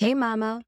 Hey Mama,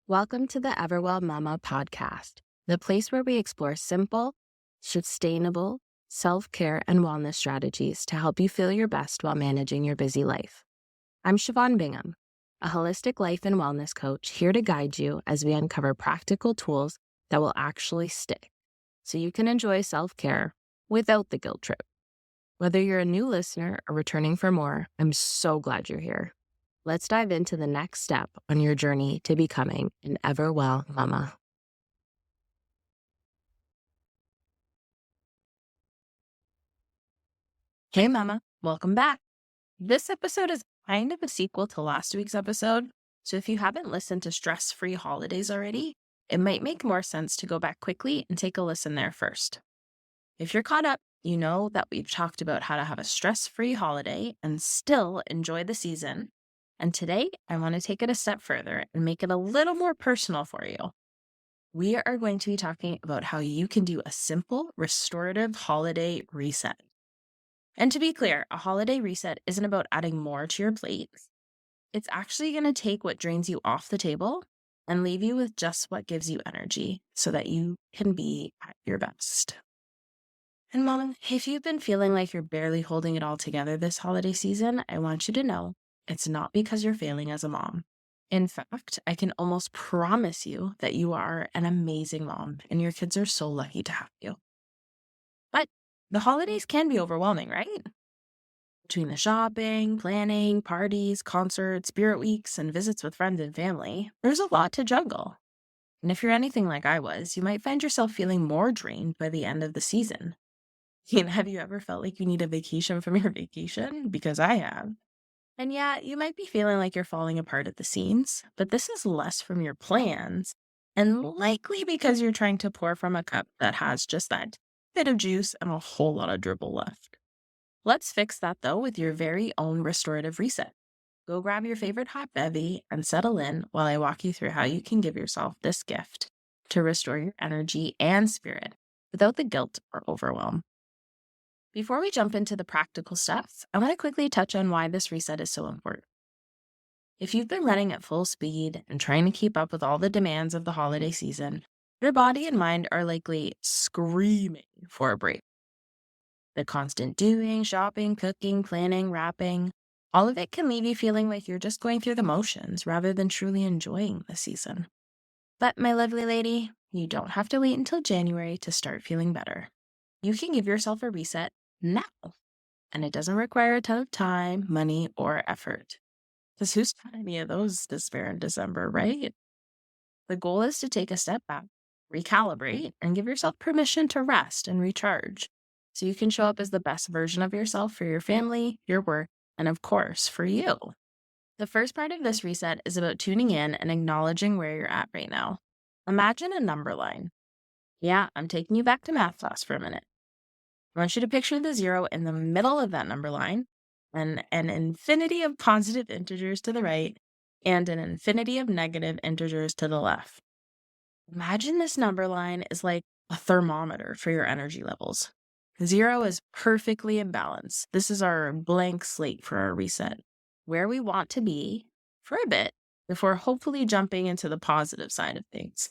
welcome to the Everwell Mama Podcast, the place where we explore simple, sustainable self-care and wellness strategies to help you feel your best while managing your busy life. I'm Siobhan Bingham, a holistic life and wellness coach here to guide you as we uncover practical tools that will actually stick so you can enjoy self-care without the guilt trip. Whether you're a new listener or returning for more, I'm so glad you're here. Let's dive into the next step on your journey to becoming an Everwell Mama. Hey Mama, welcome back. This episode is kind of a sequel to last week's episode, so if you haven't listened to Stress-Free Holidays already, it might make more sense to go back quickly and take a listen there first. If you're caught up, you know that we've talked about how to have a stress-free holiday and still enjoy the season. And today, I want to take it a step further and make it a little more personal for you. We are going to be talking about how you can do a simple restorative holiday reset. And to be clear, a holiday reset isn't about adding more to your plate. It's actually going to take what drains you off the table and leave you with just what gives you energy so that you can be at your best. And Mom, if you've been feeling like you're barely holding it all together this holiday season, I want you to know it's not because you're failing as a mom. In fact, I can almost promise you that you are an amazing mom and your kids are so lucky to have you. But the holidays can be overwhelming, right? Between the shopping, planning, parties, concerts, spirit weeks, and visits with friends and family, there's a lot to juggle. And if you're anything like I was, you might find yourself feeling more drained by the end of the season. Have you ever felt like you need a vacation from your vacation? Because I have. And yeah, you might be feeling like you're falling apart at the seams, but this is less from your plans and likely because you're trying to pour from a cup that has just that bit of juice and a whole lot of dribble left. Let's fix that though with your very own restorative reset. Go grab your favorite hot bevy and settle in while I walk you through how you can give yourself this gift to restore your energy and spirit without the guilt or overwhelm. Before we jump into the practical steps, I want to quickly touch on why this reset is so important. If you've been running at full speed and trying to keep up with all the demands of the holiday season, your body and mind are likely screaming for a break. The constant doing, shopping, cooking, planning, wrapping, all of it can leave you feeling like you're just going through the motions rather than truly enjoying the season. But my lovely lady, you don't have to wait until January to start feeling better. You can give yourself a reset now. And it doesn't require a ton of time, money, or effort. Because who's got any of those to spare in December, right? The goal is to take a step back, recalibrate, and give yourself permission to rest and recharge so you can show up as the best version of yourself for your family, your work, and of course, for you. The first part of this reset is about tuning in and acknowledging where you're at right now. Imagine a number line. Yeah, I'm taking you back to math class for a minute. I want you to picture the 0 in the middle of that number line and an infinity of positive integers to the right and an infinity of negative integers to the left. Imagine this number line is like a thermometer for your energy levels. 0 is perfectly in balance. This is our blank slate for our reset, where we want to be for a bit before hopefully jumping into the positive side of things,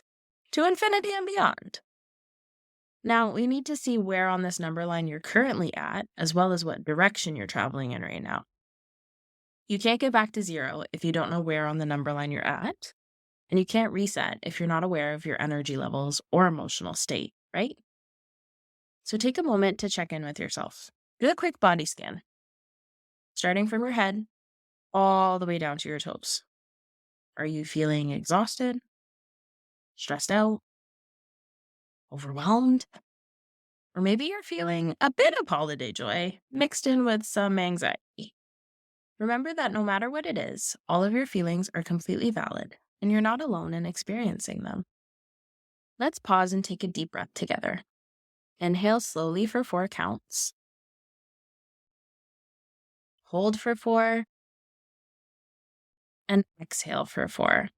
to infinity and beyond. Now, we need to see where on this number line you're currently at, as well as what direction you're traveling in right now. You can't get back to 0 if you don't know where on the number line you're at, and you can't reset if you're not aware of your energy levels or emotional state, right? So take a moment to check in with yourself. Do a quick body scan, starting from your head all the way down to your toes. Are you feeling exhausted, stressed out, overwhelmed? Or maybe you're feeling a bit of holiday joy mixed in with some anxiety. Remember that no matter what it is, all of your feelings are completely valid and you're not alone in experiencing them. Let's pause and take a deep breath together. Inhale slowly for 4 counts. Hold for 4. And exhale for 4.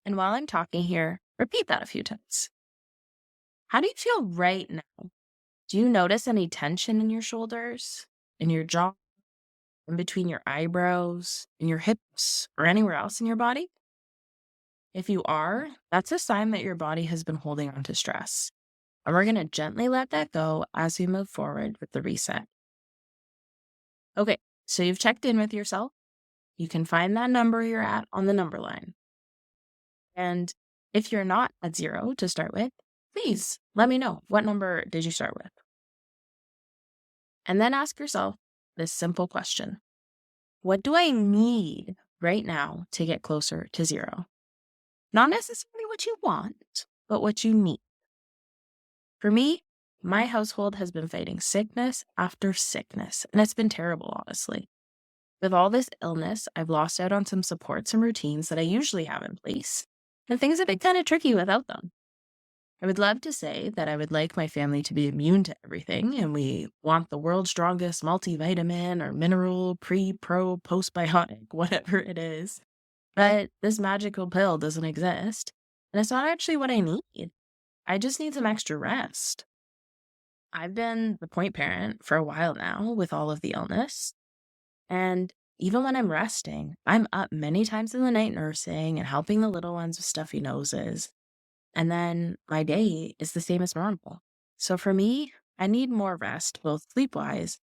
And while I'm talking here, repeat that a few times. How do you feel right now? Do you notice any tension in your shoulders, in your jaw, in between your eyebrows, in your hips, or anywhere else in your body? If you are, that's a sign that your body has been holding on to stress. And we're going to gently let that go as we move forward with the reset. Okay, so you've checked in with yourself. You can find that number you're at on the number line. And if you're not at 0 to start with, please let me know. What number did you start with? And then ask yourself this simple question. What do I need right now to get closer to 0? Not necessarily what you want, but what you need. For me, my household has been fighting sickness after sickness, and it's been terrible, honestly. With all this illness, I've lost out on some supports and routines that I usually have in place, and things have been kind of tricky without them. I would love to say that I would like my family to be immune to everything, and we want the world's strongest multivitamin or mineral, pro, postbiotic, whatever it is. But this magical pill doesn't exist, and it's not actually what I need. I just need some extra rest. I've been the point parent for a while now with all of the illness. And even when I'm resting, I'm up many times in the night nursing and helping the little ones with stuffy noses. And then my day is the same as normal. So for me, I need more rest, both sleep-wise,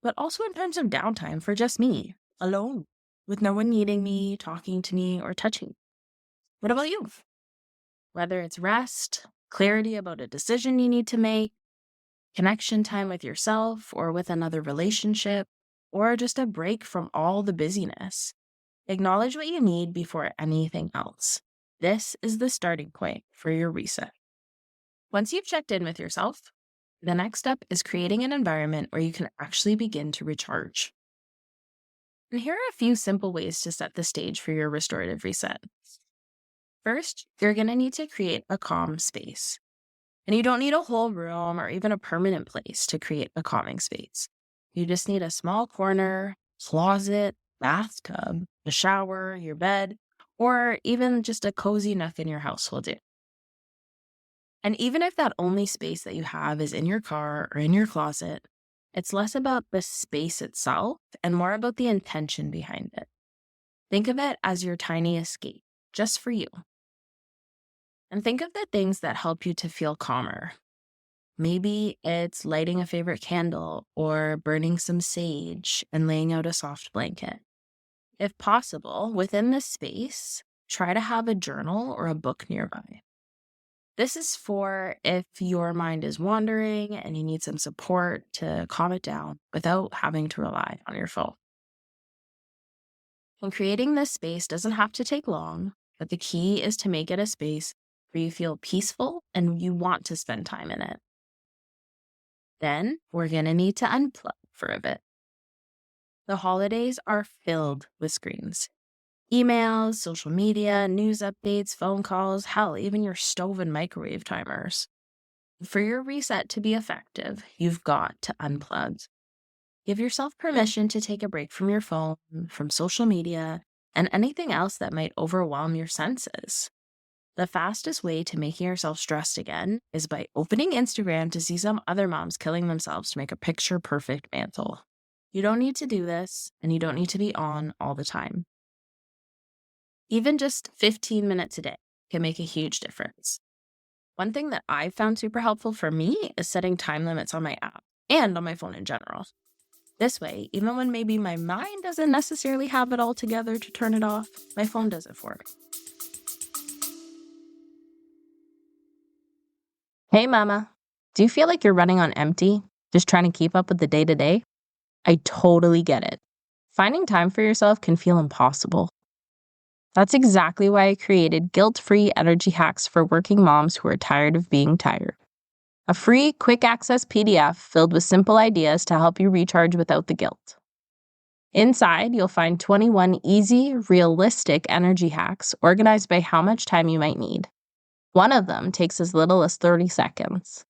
but also in terms of downtime for just me, alone, with no one needing me, talking to me, or touching me. What about you? Whether it's rest, clarity about a decision you need to make, connection time with yourself or with another relationship, or just a break from all the busyness. Acknowledge what you need before anything else. This is the starting point for your reset. Once you've checked in with yourself, the next step is creating an environment where you can actually begin to recharge. And here are a few simple ways to set the stage for your restorative reset. First, you're going to need to create a calm space. And you don't need a whole room or even a permanent place to create a calming space. You just need a small corner, closet, bathtub, a shower, your bed, or even just a cozy nook in your house will do. And even if that only space that you have is in your car or in your closet, it's less about the space itself and more about the intention behind it. Think of it as your tiny escape, just for you. And think of the things that help you to feel calmer. Maybe it's lighting a favorite candle or burning some sage and laying out a soft blanket. If possible, within this space, try to have a journal or a book nearby. This is for if your mind is wandering and you need some support to calm it down without having to rely on your phone. And creating this space doesn't have to take long, but the key is to make it a space where you feel peaceful and you want to spend time in it. Then we're going to need to unplug for a bit. The holidays are filled with screens. Emails, social media, news updates, phone calls, hell, even your stove and microwave timers. For your reset to be effective, you've got to unplug. Give yourself permission to take a break from your phone, from social media, and anything else that might overwhelm your senses. The fastest way to making yourself stressed again is by opening Instagram to see some other moms killing themselves to make a picture-perfect mantle. You don't need to do this, and you don't need to be on all the time. Even just 15 minutes a day can make a huge difference. One thing that I've found super helpful for me is setting time limits on my app and on my phone in general. This way, even when maybe my mind doesn't necessarily have it all together to turn it off, my phone does it for me. Hey, Mama. Do you feel like you're running on empty, just trying to keep up with the day-to-day? I totally get it. Finding time for yourself can feel impossible. That's exactly why I created guilt-free energy hacks for working moms who are tired of being tired. A free, quick-access PDF filled with simple ideas to help you recharge without the guilt. Inside, you'll find 21 easy, realistic energy hacks organized by how much time you might need. One of them takes as little as 30 seconds.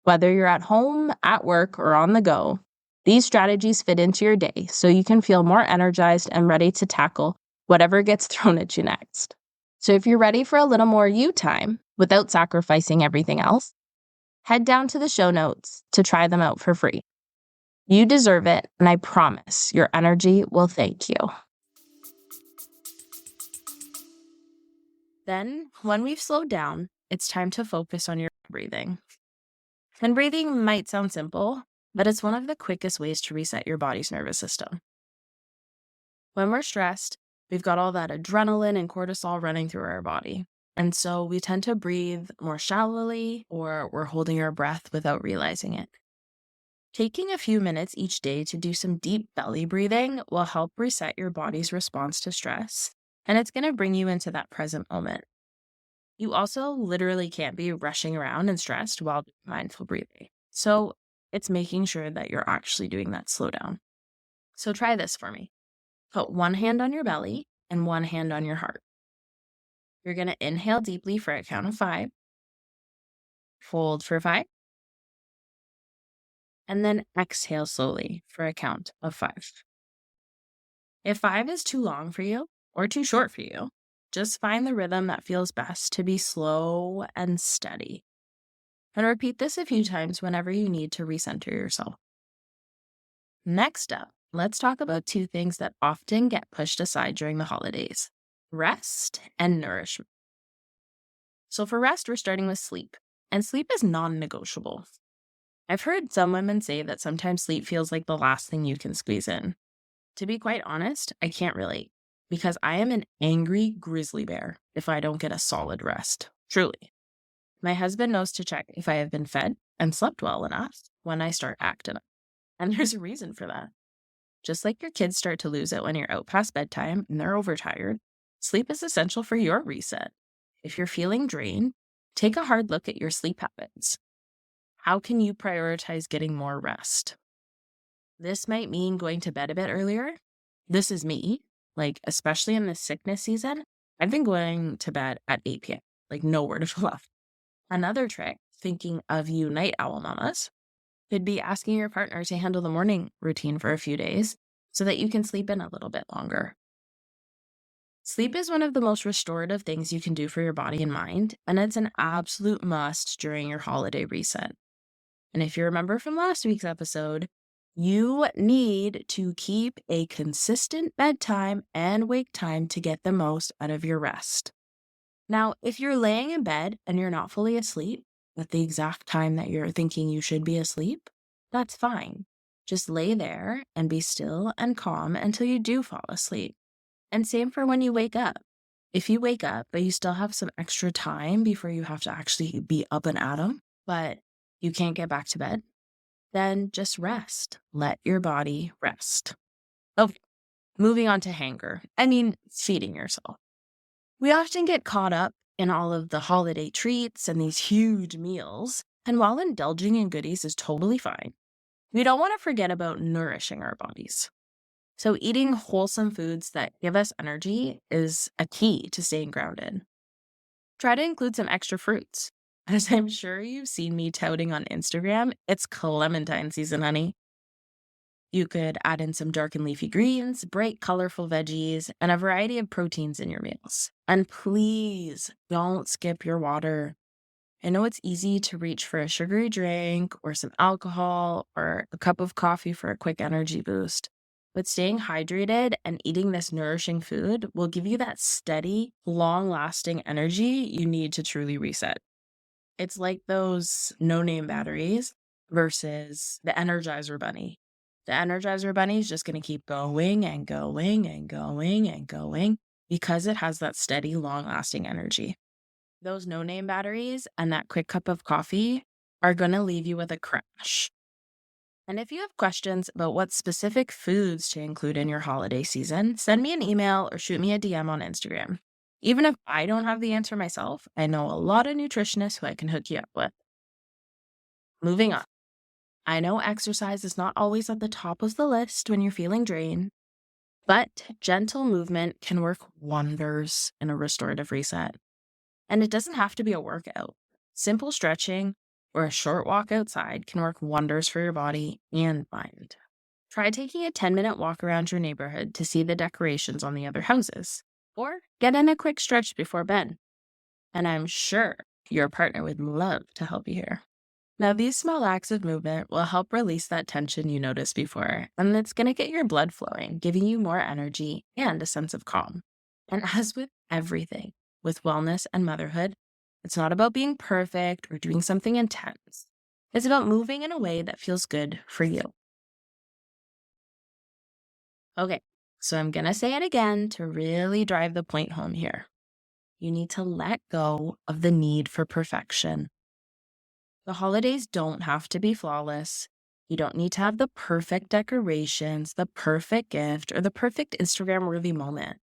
Whether you're at home, at work, or on the go, these strategies fit into your day so you can feel more energized and ready to tackle whatever gets thrown at you next. So if you're ready for a little more you time without sacrificing everything else, head down to the show notes to try them out for free. You deserve it, and I promise your energy will thank you. Then, when we've slowed down, it's time to focus on your breathing. And breathing might sound simple, but it's one of the quickest ways to reset your body's nervous system. When we're stressed, we've got all that adrenaline and cortisol running through our body. And so we tend to breathe more shallowly, or we're holding our breath without realizing it. Taking a few minutes each day to do some deep belly breathing will help reset your body's response to stress, and it's going to bring you into that present moment. You also literally can't be rushing around and stressed while doing mindful breathing. So it's making sure that you're actually doing that slowdown. So try this for me. Put one hand on your belly and one hand on your heart. You're going to inhale deeply for a count of 5. Hold for 5. And then exhale slowly for a count of 5. If 5 is too long for you or too short for you, just find the rhythm that feels best to be slow and steady. And repeat this a few times whenever you need to recenter yourself. Next up, let's talk about 2 things that often get pushed aside during the holidays: rest and nourishment. So for rest, we're starting with sleep. And sleep is non-negotiable. I've heard some women say that sometimes sleep feels like the last thing you can squeeze in. To be quite honest, I can't relate, because I am an angry grizzly bear if I don't get a solid rest. Truly. My husband knows to check if I have been fed and slept well enough when I start acting up. And there's a reason for that. Just like your kids start to lose it when you're out past bedtime and they're overtired, sleep is essential for your reset. If you're feeling drained, take a hard look at your sleep habits. How can you prioritize getting more rest? This might mean going to bed a bit earlier. This is me, especially in the sickness season. I've been going to bed at 8 p.m., no word of left. Another trick, thinking of you night owl mamas, could be asking your partner to handle the morning routine for a few days so that you can sleep in a little bit longer. Sleep is one of the most restorative things you can do for your body and mind, and it's an absolute must during your holiday reset. And if you remember from last week's episode, you need to keep a consistent bedtime and wake time to get the most out of your rest. Now, if you're laying in bed and you're not fully asleep at the exact time that you're thinking you should be asleep, that's fine. Just lay there and be still and calm until you do fall asleep. And same for when you wake up. If you wake up, but you still have some extra time before you have to actually be up and at 'em, but you can't get back to bed, then just rest. Let your body rest. Okay, moving on to feeding yourself. We often get caught up in all of the holiday treats and these huge meals, and while indulging in goodies is totally fine, we don't want to forget about nourishing our bodies. So eating wholesome foods that give us energy is a key to staying grounded. Try to include some extra fruits. As I'm sure you've seen me touting on Instagram, it's clementine season, honey. You could add in some dark and leafy greens, bright, colorful veggies, and a variety of proteins in your meals. And please don't skip your water. I know it's easy to reach for a sugary drink or some alcohol or a cup of coffee for a quick energy boost. But staying hydrated and eating this nourishing food will give you that steady, long-lasting energy you need to truly reset. It's like those no-name batteries versus the Energizer Bunny. The Energizer Bunny is just going to keep going and going and going and going because it has that steady, long-lasting energy. Those no-name batteries and that quick cup of coffee are going to leave you with a crash. And if you have questions about what specific foods to include in your holiday season, send me an email or shoot me a DM on Instagram. Even if I don't have the answer myself, I know a lot of nutritionists who I can hook you up with. Moving on. I know exercise is not always at the top of the list when you're feeling drained, but gentle movement can work wonders in a restorative reset. And it doesn't have to be a workout. Simple stretching or a short walk outside can work wonders for your body and mind. Try taking a 10-minute walk around your neighborhood to see the decorations on the other houses, or get in a quick stretch before bed. And I'm sure your partner would love to help you here. Now, these small acts of movement will help release that tension you noticed before, and it's going to get your blood flowing, giving you more energy and a sense of calm. And as with everything, with wellness and motherhood, it's not about being perfect or doing something intense. It's about moving in a way that feels good for you. Okay, so I'm going to say it again to really drive the point home here. You need to let go of the need for perfection. The holidays don't have to be flawless. You don't need to have the perfect decorations, the perfect gift, or the perfect Instagram-worthy moment.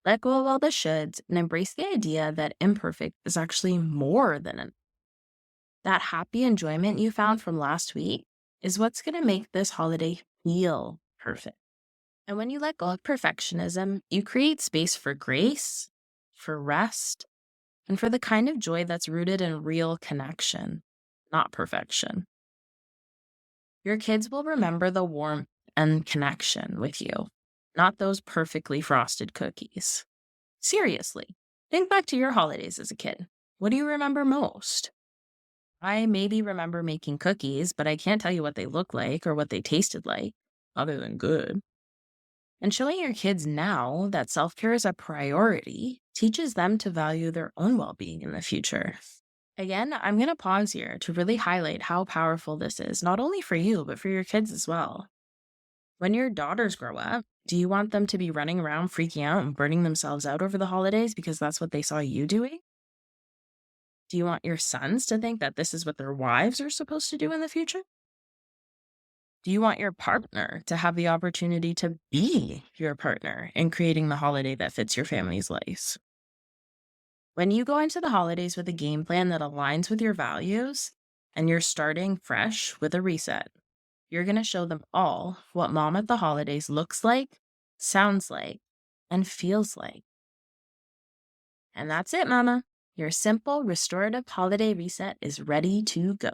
Let go of all the shoulds and embrace the idea that imperfect is actually more than enough. That happy enjoyment you found from last week is what's going to make this holiday feel perfect. And when you let go of perfectionism, you create space for grace, for rest, and for the kind of joy that's rooted in real connection, not perfection. Your kids will remember the warmth and connection with you, not those perfectly frosted cookies. Seriously, think back to your holidays as a kid. What do you remember most? I maybe remember making cookies, but I can't tell you what they look like or what they tasted like, other than good. And showing your kids now that self-care is a priority teaches them to value their own well-being in the future. Again, I'm going to pause here to really highlight how powerful this is, not only for you, but for your kids as well. When your daughters grow up, do you want them to be running around freaking out and burning themselves out over the holidays because that's what they saw you doing? Do you want your sons to think that this is what their wives are supposed to do in the future? Do you want your partner to have the opportunity to be your partner in creating the holiday that fits your family's lives? When you go into the holidays with a game plan that aligns with your values and you're starting fresh with a reset, you're going to show them all what mom at the holidays looks like, sounds like, and feels like. And that's it, mama. Your simple restorative holiday reset is ready to go.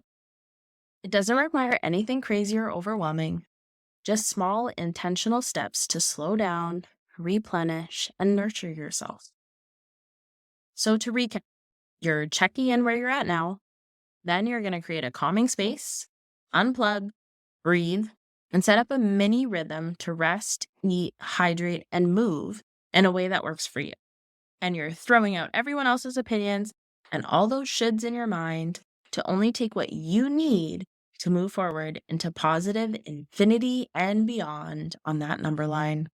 It doesn't require anything crazy or overwhelming, just small intentional steps to slow down, replenish, and nurture yourself. So to recap, you're checking in where you're at now, then you're going to create a calming space, unplug, breathe, and set up a mini rhythm to rest, eat, hydrate, and move in a way that works for you. And you're throwing out everyone else's opinions and all those shoulds in your mind to only take what you need to move forward into positive infinity and beyond on that number line.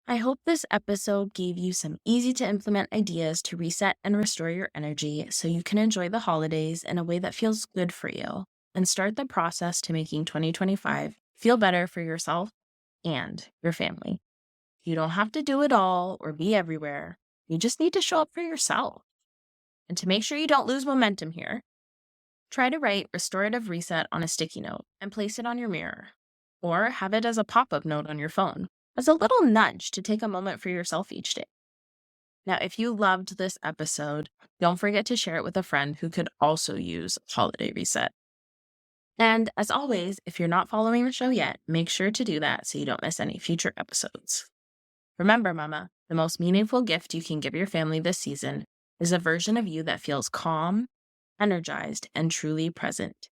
I hope this episode gave you some easy to implement ideas to reset and restore your energy so you can enjoy the holidays in a way that feels good for you and start the process to making 2025 feel better for yourself and your family. You don't have to do it all or be everywhere. You just need to show up for yourself. And to make sure you don't lose momentum here, try to write Restorative Reset on a sticky note and place it on your mirror, or have it as a pop-up note on your phone, as a little nudge to take a moment for yourself each day. Now, if you loved this episode, don't forget to share it with a friend who could also use Holiday Reset. And as always, if you're not following the show yet, make sure to do that so you don't miss any future episodes. Remember, mama, the most meaningful gift you can give your family this season is a version of you that feels calm, energized, and truly present.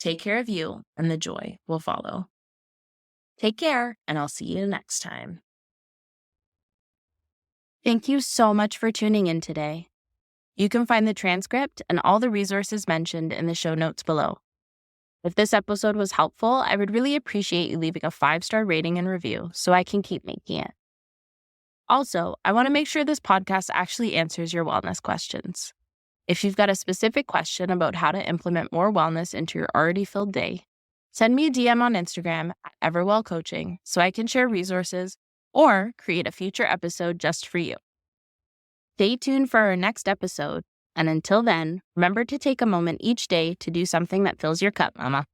Take care of you, and the joy will follow. Take care, and I'll see you next time. Thank you so much for tuning in today. You can find the transcript and all the resources mentioned in the show notes below. If this episode was helpful, I would really appreciate you leaving a 5-star rating and review so I can keep making it. Also, I want to make sure this podcast actually answers your wellness questions. If you've got a specific question about how to implement more wellness into your already filled day, send me a DM on Instagram at Everwell Coaching so I can share resources or create a future episode just for you. Stay tuned for our next episode, and until then, remember to take a moment each day to do something that fills your cup, mama.